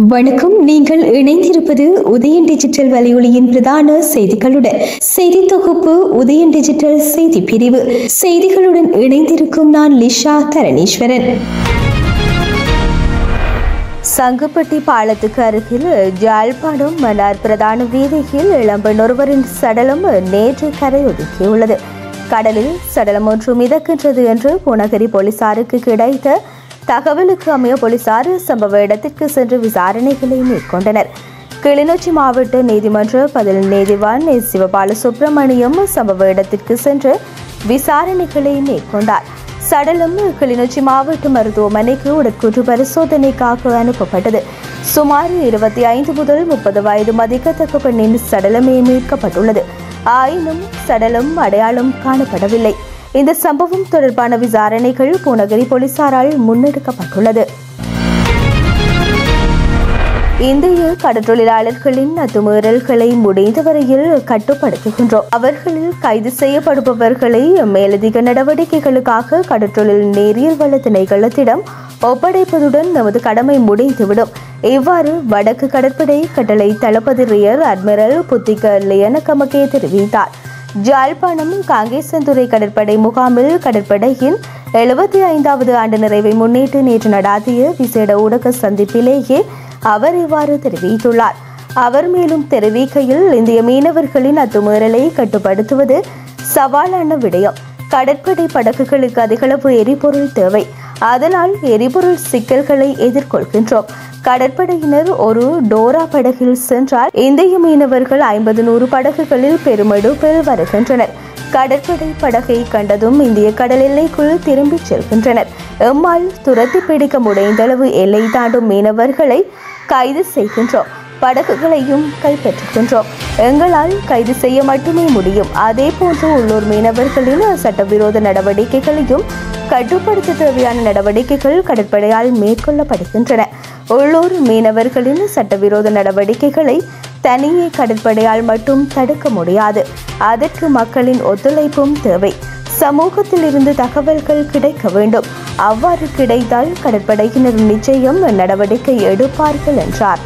வணக்கம். நீங்கள் இணைந்திருப்பது உதயன் டிஜிட்டல் வலையொலியின் பிரதான செய்திகளுடன். செய்தி தொகுப்பு உதயன் டிஜிட்டல் செய்தி பிரிவு. செய்திகளுடன் இணைந்திருக்கும் நான் லிஷா தரணீஸ்வரன். சங்குப்பட்டி பாலத்துக்கு அருகில் யாழ்ப்பாணம் மன்னார் பிரதான வீதியில் இளம்பெண் ஒருவரின் சடலம் நேற்று கரையொதுக்கியுள்ளது. கடலில் சடலம் ஒன்று மிதக்கின்றது என்று பூநகரி போலீசாருக்கு கிடைத்த தகவலுக்கு அமைய போலீசார் சம்பவ இடத்திற்கு சென்று விசாரணைகளை மேற்கொண்டனர். கிளிநொச்சி மாவட்ட நீதிமன்ற பதில் நீதிவான் சிவபால சுப்பிரமணியம் சம்பவ இடத்திற்கு சென்று விசாரணைகளை மேற்கொண்டார். சடலம் கிளிநொச்சி மாவட்ட மருத்துவமனைக்கு உடற்கூற்று பரிசோதனைக்காக அனுப்பப்பட்டது. சுமார் 25 முதல் 30 வயது மதிக்கத்தக்க பெண்ணின் சடலமே மீட்கப்பட்டுள்ளது. ஆயினும் சடலம் அடையாளம் காணப்படவில்லை. இந்த சம்பவம் தொடர்பான விசாரணைகள் பூநகரி போலீசாரால் முன்னெடுக்கப்பட்டுள்ளது. இந்திய கடற்றொழிலாளர்களின் அத்துமீறல்களை முடிந்த வரையில் கட்டுப்படுத்துகின்றோம். அவர்களில் கைது செய்யப்படுபவர்களை மேலதிக நடவடிக்கைகளுக்காக கடற்றொழில் நேரியல் வள திணைக்களத்திடம் ஒப்படைப்பதுடன் நமது கடமை முடிந்துவிடும். இவ்வாறு வடக்கு கடற்படை கட்டளை தளபதி ரியர் அட்மிரல் புத்திக லியனகமகே தெரிவித்தார். யாழ்ப்பாணம் காங்கேசன்துறை கடற்படை முகாமில் கடற்படையின் 75வது ஆண்டு நிறைவை முன்னிட்டு நேற்று நடாத்திய விசேட ஊடக சந்திப்பிலேயே அவர் இவ்வாறு தெரிவித்துள்ளார். அவர் மேலும் தெரிவிக்கையில், இந்திய மீனவர்களின் அத்துமீறலை கட்டுப்படுத்துவது சவாலான விடயம். கடற்படை படகுகளுக்கு அதிகளவு எரிபொருள் தேவை. அதனால் எரிபொருள் சிக்கல்களை எதிர்கொள்கின்றோம். கடற்படையினர் ஒரு டோரா படகில் சென்றால் இந்திய மீனவர்கள் 50-100 படகுகளில் பெருமெடுப்பில் வருகின்றனர். கடற்படை படகை கண்டதும் இந்திய கடல் எல்லைக்குள் திரும்பிச் செல்கின்றனர். எம்மால் துரத்தி பிடிக்க முடிந்தளவு எல்லை தாண்டும் மீனவர்களை கைது செய்கின்றோம். படகுகளையும் கைப்பற்றுகின்றோம். எங்களால் கைது செய்ய மட்டுமே முடியும். அதே போன்று உள்ளூர் மீனவர்களின் சட்டவிரோத நடவடிக்கைகளையும் கட்டுப்படுத்த தேவையான நடவடிக்கைகள் கடற்படையால் மேற்கொள்ளப்படுகின்றன. உள்ளூர் மீனவர்களின் சட்டவிரோத நடவடிக்கைகளை தனியே கடற்படையால் மட்டும் தடுக்க முடியாது. அதற்கு மக்களின் ஒத்துழைப்பும் தேவை. சமூகத்தில் இருந்து தகவல்கள் கிடைக்க வேண்டும். அவ்வாறு கிடைத்தால் கடற்படையினர் நிச்சயம் நடவடிக்கை எடுப்பார்கள் என்றார்.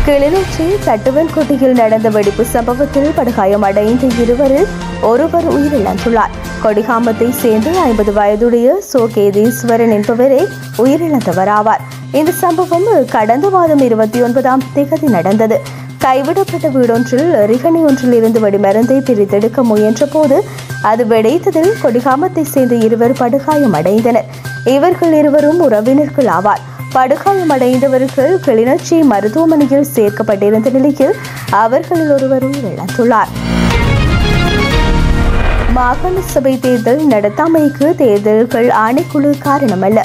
கிளிநொச்சி தட்டுவன்கொட்டியில் நடந்த வெடிப்பு சம்பவத்தில் படுகாயமடைந்த இருவரில் ஒருவர் உயிரிழந்துள்ளார். கொடிகாமத்தை சேர்ந்து 50 வயதுடைய சோகேதீஸ்வரன் என்பவரே உயிரிழந்தவராவார். இந்த சம்பவம் கடந்த மாதம் 29ஆம் தேதி நடந்தது. கைவிடப்பட்ட வீடொன்றில் எரிகணி ஒன்றில் இருந்து வெடிமருந்தை பிரித்தெடுக்க முயன்ற போது அது வெடித்ததில் கொடிகாமத்தை சேர்ந்த இருவர் படுகாயமடைந்தனர். இவர்கள் இருவரும் உறவினர்கள் ஆவார். படுகாயமடைந்தவர்கள் கிளிநொச்சி மருத்துவமனையில் சேர்க்கப்பட்டிருந்த நிலையில் அவர்களில் ஒருவர் உயிரிழந்துள்ளார். மாகாண சபை தேர்தல் நடத்தாமைக்கு தேர்தல்கள் ஆணைக்குழு காரணமல்ல.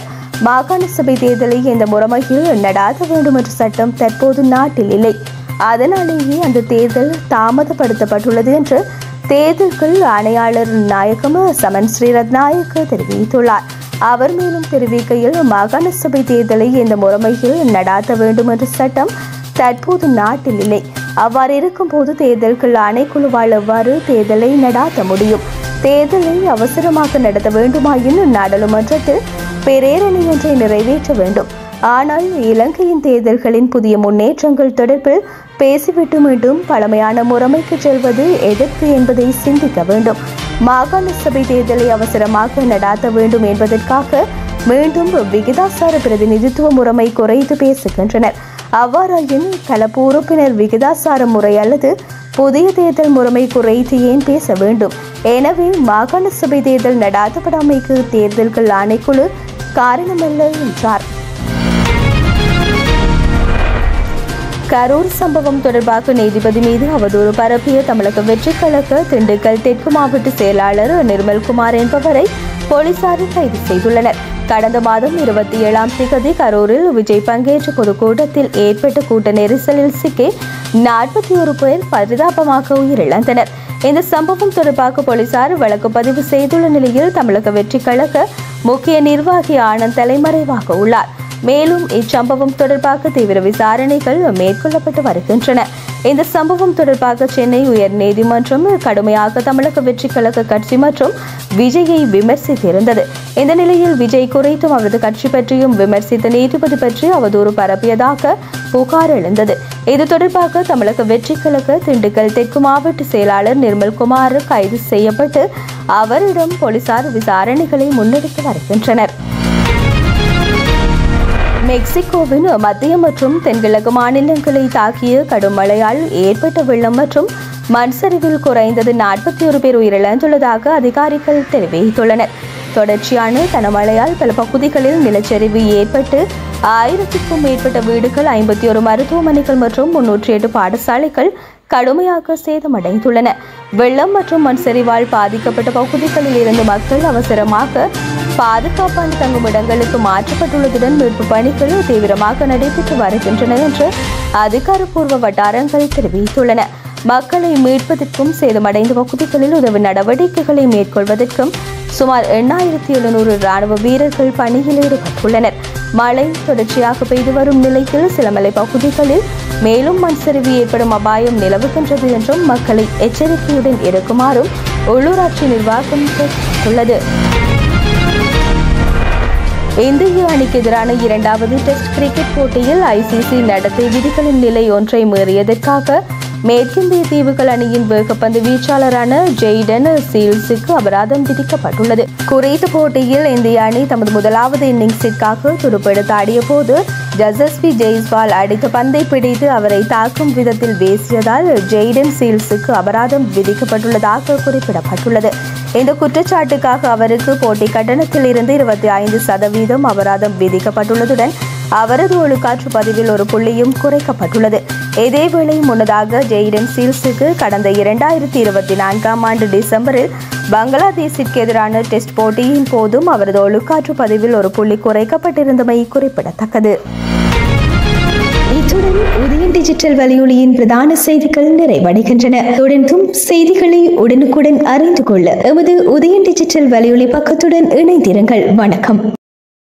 மாகாண சபை தேர்தலை எந்த முறைமையில் நடாத்த வேண்டும் என்ற சட்டம் தற்போது நாட்டில் இல்லை. அதனாலேயே அந்த தேர்தல் தாமதப்படுத்தப்பட்டுள்ளது என்று தேர்தல்கள் ஆணையாளர் நாயகம் சமன் ஸ்ரீரத்நாயக்க தெரிவித்துள்ளார். அவர் மேலும் தெரிவிக்கையில், மாகாண சபை தேர்தலை எந்த முறைமையில் நடாத்த வேண்டும் என்ற சட்டம் தற்போது நாட்டில் இல்லை. அவ்வாறு இருக்கும்போது தேர்தல்கள் ஆணைக்குழுவால் எவ்வாறு தேர்தலை நடாத்த முடியும்? தேர்தலை அவசரமாக நடத்த வேண்டுமாயின் நாடாளுமன்றத்தில் பிரேரணை ஒன்றை நிறைவேற்ற வேண்டும். ஆனால் இலங்கையின் தேர்தல்களின் புதிய முன்னேற்றங்கள் தொடர்பில் பேசிவிட்டு மீண்டும் பழமையான முறைமைக்கு செல்வது எதற்கு என்பதை சிந்திக்க வேண்டும். மாகாண சபை தேர்தலை அவசரமாக நடாத்த வேண்டும் என்பதற்காக மீண்டும் விகிதாசார பிரதிநிதித்துவ முறைமை குறைத்து பேசுகின்றனர். அவ்வாறாயின் கலப்பு உறுப்பினர் விகிதாசார முறை அல்லது புதிய தேர்தல் முறைமை குறைத்து ஏன் பேச வேண்டும்? எனவே மாகாண சபை தேர்தல் நடாத்தப்படாமைக்கு தேர்தல்கள் ஆணைக்குழு காரணமல்ல என்றார். கரூர் சம்பவம் தொடர்பாக நீதிபதி மீது அவதூறு பரப்பிய தமிழக வெற்றிக் கழக திண்டுக்கல் தெற்கு மாவட்ட செயலாளர் நிர்மல்குமார் என்பவரை போலீசார் கைது செய்துள்ளனர். கடந்த மாதம் 27ஆம் தேதி கரூரில் விஜய் பங்கேற்ற பொதுக்கூட்டத்தில் ஏற்பட்ட கூட்ட நெரிசலில் சிக்கி 41 பேர் பரிதாபமாக உயிரிழந்தனர். இந்த சம்பவம் தொடர்பாக போலீசார் வழக்கு பதிவு செய்துள்ள நிலையில் தமிழக வெற்றிக் கழக முக்கிய நிர்வாகி ஆனந்த் தலைமறைவாக உள்ளார். மேலும் இச்சம்பவம் தொடர்பாக தீவிர விசாரணைகள் மேற்கொள்ளப்பட்டு வருகின்றன. இந்த சம்பவம் தொடர்பாக சென்னை உயர் நீதிமன்றம் கடுமையாக தமிழக வெற்றிக் கழக கட்சி மற்றும் விஜயை விமர்சித்திருந்தது. இந்த நிலையில் விஜய் குறித்தும் அவரது கட்சி பற்றியும் விமர்சித்த நீதிபதி பற்றி அவதூறு பரப்பியதாக புகார் எழுந்தது. இது தொடர்பாக தமிழக வெற்றிக் கழக திண்டுக்கல் தெற்கு மாவட்ட செயலாளர் நிர்மல்குமார் கைது செய்யப்பட்டு அவரிடம் போலீசார் விசாரணைகளை முன்னெடுத்து வருகின்றனர். மெக்சிகோவின் மத்திய மற்றும் தென்கிழக்கு மாநிலங்களை தாக்கிய கடும் மழையால் ஏற்பட்ட வெள்ளம் மற்றும் மண் சரிவில் குறைந்தது 41 பேர் உயிரிழந்துள்ளதாக அதிகாரிகள் தெரிவித்துள்ளனர். தொடர்ச்சியான கனமழையால் பல பகுதிகளில் நிலச்சரிவு ஏற்பட்டு 1000க்கும் மேற்பட்ட வீடுகள், 51 மருத்துவமனைகள் மற்றும் 308 பாடசாலைகள் கடுமையாக சேதமடைந்துள்ளன. வெள்ளம் மற்றும் மண் சரிவால் பாதிக்கப்பட்ட பகுதிகளில் இருந்து மக்கள் அவசரமாக பாதுகாப்பான தங்கும் இடங்களுக்கு மாற்றப்பட்டுள்ளதுடன் மீட்பு பணிகள் தீவிரமாக நடைபெற்று வருகின்றன என்று அதிகாரப்பூர்வ வட்டாரங்கள் தெரிவித்துள்ளன. மக்களை மீட்பதற்கும் சேதமடைந்த பகுதிகளில் உதவி நடவடிக்கைகளை மேற்கொள்வதற்கும் சுமார் 8700 ராணுவ வீரர்கள் பணியில் ஈடுபட்டுள்ளனர். மழை தொடர்ச்சியாக பெய்து வரும் நிலையில் சில மலை பகுதிகளில் மேலும் மண் சரிவு ஏற்படும் அபாயம் நிலவுகின்றது என்றும் மக்களை எச்சரிக்கையுடன் இருக்குமாறும் உள்ளூராட்சி நிர்வாகம் தெரிவித்துள்ளது. இந்திய அணிக்கு எதிரான 2வது டெஸ்ட் கிரிக்கெட் போட்டியில் ஐசிசி நடத்தை விதிகளின் நிலை ஒன்றை மீறியதற்காக மேற்கிந்திய தீவுகள் அணியின் வேகப்பந்து வீச்சாளரான ஜெய்டன் சீல்ஸுக்கு அபராதம் விதிக்கப்பட்டுள்ளது. குறித்த போட்டியில் இந்திய அணி தமது முதலாவது இன்னிங்ஸிற்காக துடுப்பெடுத்து ஆடிய போது ஜசஸ்வி ஜெய்ஸ்வால் அடித்த பந்தை பிடித்து அவரை தாக்கும் விதத்தில் வீசியதால் ஜெய்டன் சீல்ஸுக்கு அபராதம் விதிக்கப்பட்டுள்ளதாக குறிப்பிடப்பட்டுள்ளது. இந்த குற்றச்சாட்டுக்காக அவருக்கு போட்டி கட்டணத்தில் இருந்து 25% அபராதம் விதிக்கப்பட்டுள்ளதுடன் அவரது ஒழுக்காற்று பதிவில் ஒரு புள்ளியும் குறைக்கப்பட்டுள்ளது. இதேவேளை முன்னதாக ஜெய்டன் சீல்ஸுக்கு கடந்த 2024ஆம் ஆண்டு டிசம்பரில் பங்களாதேஷிற்கு எதிரான டெஸ்ட் போட்டியின் போதும் அவரது ஒழுக்காற்று பதிவில் ஒரு புள்ளி குறைக்கப்பட்டிருந்தமை குறிப்பிடத்தக்கது. இத்துடன் உதயன் டிஜிட்டல் வலையொலியின் பிரதான செய்திகள் நிறைவடைகின்றன. தொடர்ந்தும் செய்திகளை உடனுக்குடன் அறிந்து கொள்ள எமது உதயன் டிஜிட்டல் வலையொலி பக்கத்துடன் இணைந்திருங்கள். வணக்கம்.